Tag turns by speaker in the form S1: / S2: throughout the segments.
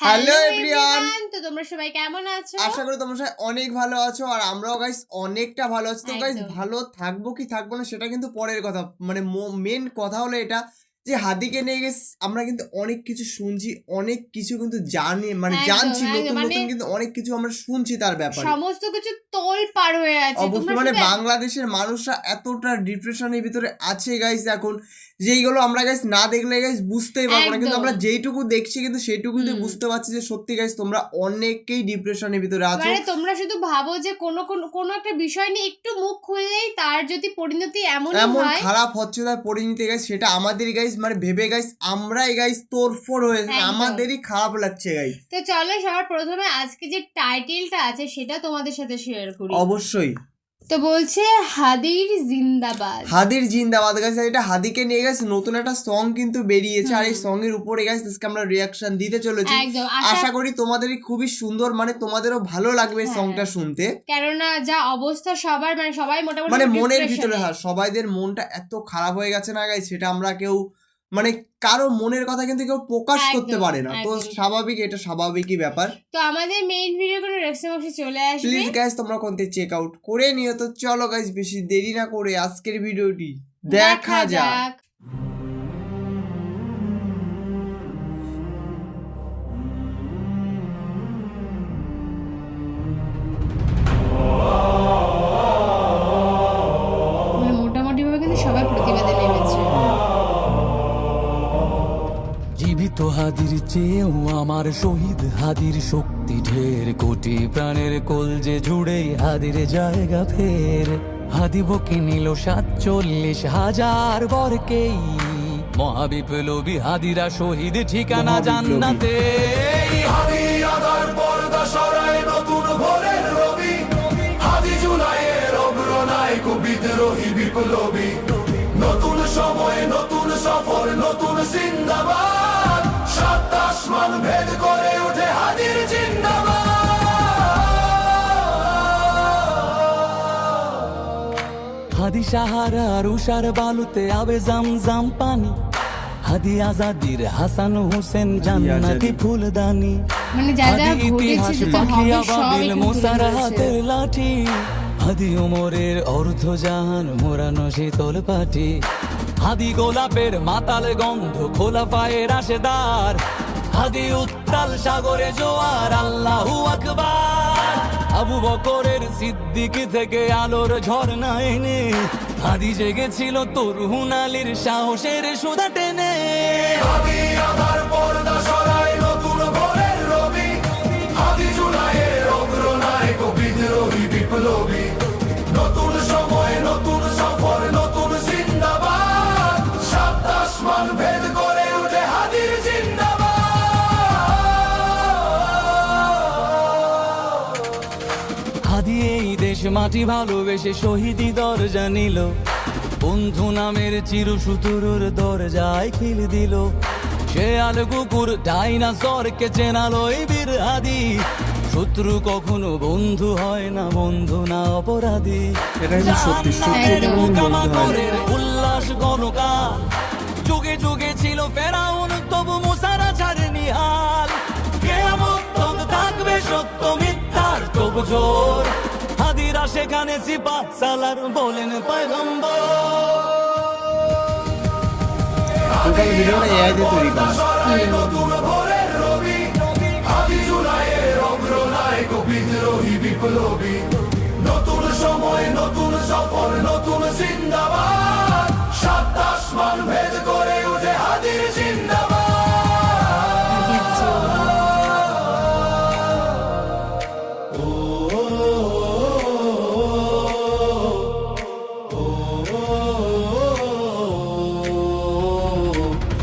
S1: Hello everyone,
S2: তো তোমরা সবাই কেমন আছো?
S1: আশা করি তোমরা সবাই অনেক ভালো আছো আর আমরাও গাইস অনেকটা ভালো আছি। তো গাইস
S2: একদম।
S1: ভালো থাকবো কি থাকবো না সেটা কিন্তু পরের কথা, মানে মেন কথা হলো এটা যে হাদিকে নিয়ে আমরা কিন্তু অনেক কিছু শুনছি, অনেক কিছু কিন্তু জানি, মানে
S2: একদম,
S1: জানছি,
S2: একদম,
S1: নতুন
S2: মানে
S1: নতুন কিন্তু অনেক কিছু আমরা শুনছি তার ব্যাপারে।
S2: সমস্ত কিছু তোলপাড় হয়ে আছে। তোমরা
S1: অবশ্যই মানে
S2: শুধু
S1: বাংলাদেশের মানুষরা এতটা ডিপ্রেশনের ভিতরে আছে গাইস এখন, যেইগুলো আমরা গাইস না দেখলে গাইস বুঝতেই পারবো না, কিন্তু
S2: একদম।
S1: আমরা যেইটুকু দেখছি কিন্তু সেইটুকুতে
S2: হুম।
S1: বুঝতে পারছি যে সত্যি গাইস তোমরা অনেকেই ডিপ্রেশনের ভিতরে আছো।
S2: মানে তোমরা শুধু ভাবো যে কোনো একটা বিষয় নিয়ে একটু মুখ খুললেই তার যদি পরিণতি এমনই
S1: এমন
S2: হয়।
S1: খারাপ হচ্ছে তার পরিণতি গাইস, সেটা আমাদেরই গাইস, মানে ভেবে গাইস আমরাই গাইস তোড়ফোড় হয়েছে,
S2: একদম।
S1: আমাদেরই খারাপ লাগছে গাইস।
S2: তো চলো সবার প্রথমে আজকে যে টাইটেলটা আছে সেটা তোমাদের সাথে শেয়ার করি।
S1: অবশ্যই
S2: তো বলছে হাদির জিন্দাবাদ।
S1: হাদির জিন্দাবাদ গাইস, এটা হাদিকে নিয়ে গেছে নতুন একটা সং কিন্তু বেরিয়েছে, আর এই সং এর উপরে গাইস আজকে আমরা রিয়াকশন দিতে চলেছি।
S2: একদম,
S1: আশা করি তোমাদেরই খুবই সুন্দর, মানে তোমাদেরও ভালো লাগবে এই
S2: হ্যাঁ।
S1: সংটা শুনতে।
S2: কেননা যা অবস্থা সবার, মানে সবাই মোটামুটি
S1: মানে মনের
S2: depression-এ।
S1: ভিতরে, হ্যাঁ সবাইদের মনটা এত খারাপ হয়ে গেছে না গাইস, সেটা আমরা কেউ, মানে কারো মনের কথা কিন্তু কেউ প্রকাশ করতে
S2: একদম,
S1: পারে না, তো
S2: একদম।
S1: স্বাভাবিক, এটা স্বাভাবিকই ব্যাপার।
S2: তো আমাদের মেইন ভিডিও কোনো রিয়াকশন বক্সে চলে আসবে।
S1: প্লিজ গাইস তোমরা কোনতে চেক আউট করে নিও। তো চলো গাইস বেশি দেরি না করে আজকের ভিডিওটি দেখা যাক।
S2: মানে মোটামুটি ভাবে কিন্তু সবাই প্রতিবাদে নেমেছে।
S3: জীবিত হাদির চেয়েও আমার শহীদ হাদির শক্তি ঢের, কোটি প্রাণের কলজে জুড়ে হাদির জায়গা ফের। হাদি বকে নিল 47,000 বরকেই, মহাবিপ্লবী হাদিরা শহীদ ঠিকানা জান্নাতে।
S4: হাদি আদার পর্দা সরায় নতুন ভোরের রবি, হাদি জুলাইয়ের অগ্রনায়ক বিদ্রোহী বিপ্লবী। নতুন সময় নতুন সফর নতুন জিন্দাবাদ, সাত আসমান ভেদ করে ওঠে হাদির জিন্দাবাদ।
S3: হাদি সাহারার উষার বালুতে আবে জামজাম পানি, হাদি আজাদির হাসান হোসেন জান্নাতি ফুলদানি।
S2: মানে যা যা
S3: হাদি
S2: ঘটেছে
S3: ইতিহাস
S2: যেটা
S3: পাখিয়া
S2: হবে সব
S3: বাবিল
S2: একটু
S3: মোসার
S2: তুলে ধরেছে।
S3: হাতের লাঠি, হাদি ওমরের অর্ধজাহান মোরানো শীতল পাটি। হাদি গোলাপের মাতাল গন্ধ খোলা পায়ের রাশেদার, হাদি উত্তাল সাগরে জোয়ার আল্লাহু আকবার। আবু বকরের সিদ্দিক থেকে আলোর ঝর্ণা এনে, হাদি জেগেছিল তরুণ আলীর সাহসের সুধা টেনে।
S4: হাদি আদার পর্দা সরায় নতুন ভোরের রবি, হাদি জুলাইয়ের অগ্রনায়ক বিদ্রোহী বিপ্লবী। নতুন সময় নতুন সফর নতুন জিন্দাবাদ, সাত আসমান ভেদ করে ওঠে হাদির জিন্দাবাদ।
S3: হাদি এই দেশ মাটি ভালোবেসে শহীদি দরজা নিল, বন্ধু নামের চিরসুতুরুর দরজায় খিল দিল। সে আল কুকুর ডাইনাসরকে চেনালো এই বীর হাদি, শত্রু কখনো বন্ধু হয় না, বন্ধু না অপরাধী।
S1: এটা কিন্তু সত্যি, শত্রু
S2: একদম।
S1: কখনো বন্ধু হয় না।
S3: করে উল্লাস গণকাল, যুগে যুগে ছিল ফেরাউন তবু মুসারা ছাড়েনি হাল। কিয়ামত তক থাকবে সত্য মিথ্যার তবু জোর, হাদিরা সেখানে সিপা সালার বলেন পয়গম্বর।
S1: টোটাল ভিডিওটা এআই দিয়ে তৈরি করা।
S4: সরায় নতুন ভোরের রবি, হাদি জুলাইয়ের অগ্রনায়ক বিদ্রোহী বিপ্লবী। নতুন সময় নতুন সফর নতুন জিন্দাবাদ, সাত আসমান ভেদ করে ওঠে হাদির জিন্দাবাদ।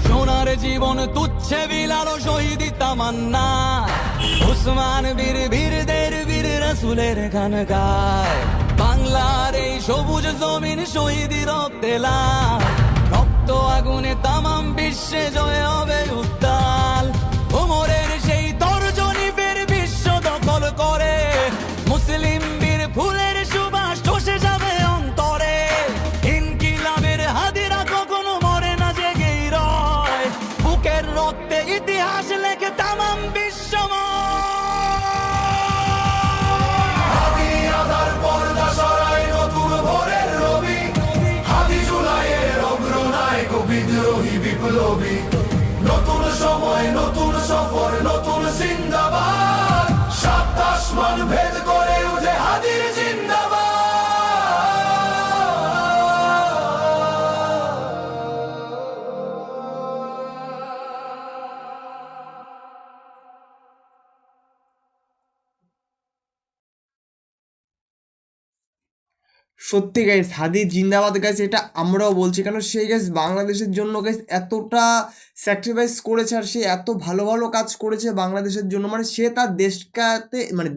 S3: সোনার জীবন তুচ্ছে বিলালো শহীদি তামান্না, উসমান বীর বীরদের বীর রাসূলের গান গায়। বাংলার এই সবুজ জমিন শহীদি রক্তে লাল, রক্ত আগুনে তামাম বিশ্বে জয় হবে উত্তাল। ওমরের সেই তর্জনী ফের বিশ্ব দখল করে, মুসলিম বীর ফুলের সুবাস চষে যাবে অন্তরে। ইনকিলাবের হাদিরা কখনো মরে না, জেগেই রয় বুকের রক্তে ইতিহাস লেখে তামাম বিশ্ব
S1: সত্যি গাইস হাদি জিন্দাবাদ গাইস, এটা আমরাও বলছি, কারণ সেই গাইস বাংলাদেশের জন্য গাইস এতটা স্যাক্রিফাইস করেছে, আর সে এত ভালো ভালো কাজ করেছে বাংলাদেশের জন্য, মানে সে তার মানে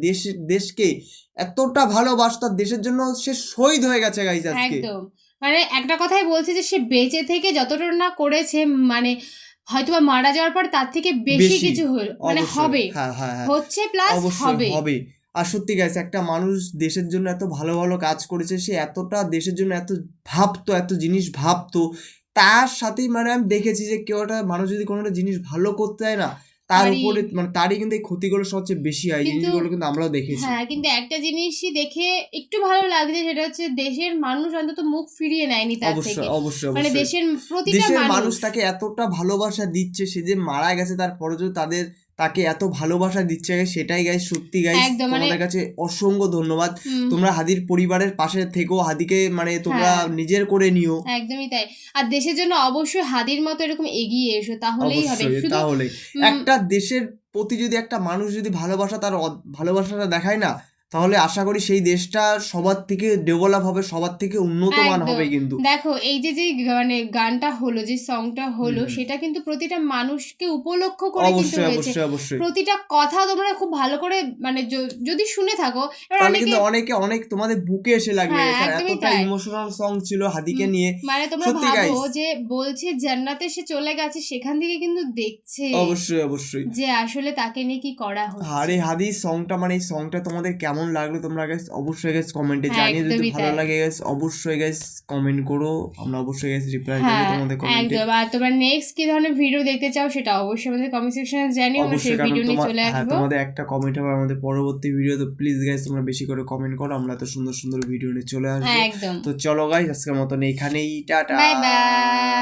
S1: দেশকে এতটা ভালোবাসে, তার দেশের জন্য সে শহীদ হয়ে গেছে গাইস আজকে।
S2: একদম, মানে একটা কথাই বলছে যে সে বেঁচে থেকে যতটা না করেছে, মানে হয়তোবা মারা যাওয়ার পর তার থেকে বেশি কিছু মানে
S1: অবশ্যই।
S2: হবে,
S1: হ্যাঁ হ্যাঁ হ্যাঁ,
S2: হচ্ছে প্লাস
S1: অবশ্যই
S2: হবে।
S1: হবে। আর সত্যি গাইস একটা মানুষ দেশের জন্য এত ভালো ভালো কাজ করেছে, সে এতটা দেশের জন্য এত ভাবতো, এত জিনিস ভাবতো, তার সাথেই মানে আমি দেখেছি যে কেউ একটা মানুষ যদি কোনো একটা জিনিস ভালো করতে হয় না, তার
S2: তারই-
S1: উপরে মানে তারই কিন্তু এই ক্ষতিগুলো সবচেয়ে বেশি হয়,
S2: কিন্তু-
S1: জিনিসগুলো কিন্তু আমরাও দেখেছি।
S2: হ্যাঁ, কিন্তু একটা জিনিসই দেখে একটু ভালো লাগছে, সেটা হচ্ছে দেশের মানুষ অন্তত মুখ ফিরিয়ে নেয়নি তার থেকে।
S1: অবশ্যই অবশ্যই
S2: মানে
S1: অবশ্যই।
S2: দেশের প্রতিটা
S1: দেশের মানুষ
S2: মানুষ
S1: তাকে এতটা ভালোবাসা দিচ্ছে, সে যে মারা গেছে তারপরে যদি তাকে এত ভালোবাসা দিচ্ছে guys, সেটাই গাইস সত্যি গাইস
S2: একদম, মানে-
S1: তোমাদের কাছে অসংখ্য ধন্যবাদ।
S2: হুম,
S1: তোমরা হাদির পরিবারের পাশে থেকো, হাদিকে মানে তোমরা
S2: হ্যাঁ।
S1: নিজের করে নিও।
S2: একদমই তাই। আর দেশের জন্য অবশ্যই হাদির মতো এরকম এগিয়ে এসো, তাহলেই হবে।
S1: অবশ্যই,
S2: শুধু
S1: তাহলে
S2: উম,
S1: একটা দেশের প্রতি যদি একটা মানুষ যদি ভালোবাসা তার ভালোবাসাটা দেখায় না, তাহলে আশা করি সেই দেশটা সবার থেকে ডেভেলপ হবে, সবার থেকে উন্নত মান
S2: একদম।
S1: হবে কিন্তু।
S2: দেখো এই যে মানে গানটা হলো, যে সংটা হলো,
S1: হুম।
S2: সেটা কিন্তু প্রতিটা মানুষকে উপলক্ষ করে কিন্তু
S1: অবশ্যই
S2: হয়েছে।
S1: অবশ্যই অবশ্যই।
S2: প্রতিটা কথা তোমরা খুব ভালো করে মানে যদি শুনে থাকো, এবার
S1: তাহলে
S2: অনেকে
S1: কিন্তু অনেক তোমাদের বুকে এসে লাগবে
S2: হ্যাঁ,
S1: guys, আর
S2: একদমই
S1: এতটা
S2: তাই।
S1: ইমোশনাল সং ছিল হাদিকে
S2: হুম,
S1: নিয়ে।
S2: মানে তোমরা
S1: সত্যি
S2: ভাবো
S1: guys।
S2: যে বলছে জান্নাতে সে চলে গেছে, সেখান থেকে কিন্তু দেখছে
S1: অবশ্যই অবশ্যই।
S2: যে আসলে তাকে নিয়ে কি করা হচ্ছে।
S1: আর এই হাদি সংটা মানে এই সংটা তোমাদের কেমন লাগলো তোমরা গাইস অবশ্যই গাইস কমেন্টে
S2: হ্যাঁ,
S1: জানিয়ে, যদি
S2: একদমই
S1: ভালো
S2: তাই।
S1: লাগে গাইস অবশ্যই গাইস কমেন্ট করো, আমরা অবশ্যই গাইস রিপ্লাই দেবো
S2: হ্যাঁ,
S1: তোমাদের কমেন্টে।
S2: একদম। আর তোমরা নেক্সট কি ধরনের ভিডিও দেখতে চাও সেটা অবশ্যই আমাদের কমেন্ট সেকশনে জানিও, আমরা সেই
S1: অবশ্যই, কারণ
S2: ভিডিও নিয়ে চলে
S1: হ্যাঁ
S2: আসবো।
S1: তোমাদের একটা কমেন্ট হবে আমাদের পরবর্তী ভিডিও, তো প্লিজ গাইস তোমরা বেশি করে কমেন্ট করো, আমরা তো সুন্দর সুন্দর ভিডিও নিয়ে চলে আসবো।
S2: হ্যাঁ, একদম।
S1: তো চলো গাইস আজকের মতন এইখানেই, টাটা।
S2: Bye bye.